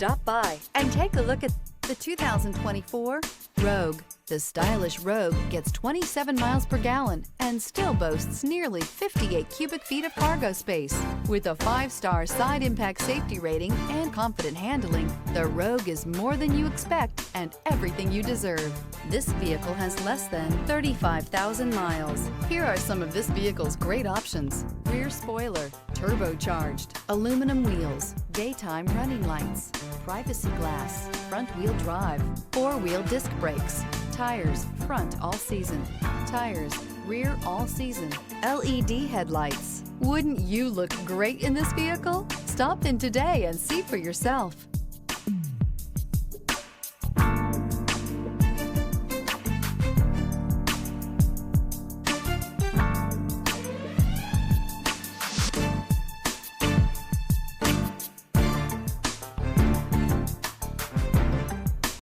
Stop by and take a look at the 2024 Rogue. The stylish Rogue gets 27 miles per gallon and still boasts nearly 58 cubic feet of cargo space. With a 5-star side impact safety rating and confident handling, the Rogue is more than you expect and everything you deserve. This vehicle has less than 35,000 miles. Here are some of this vehicle's great options: rear spoiler, turbocharged, aluminum wheels, daytime running lights, privacy glass, front wheel drive, 4-wheel disc brakes, tires front all season, tires rear all season, LED headlights. Wouldn't you look great in this vehicle? Stop in today and see for yourself.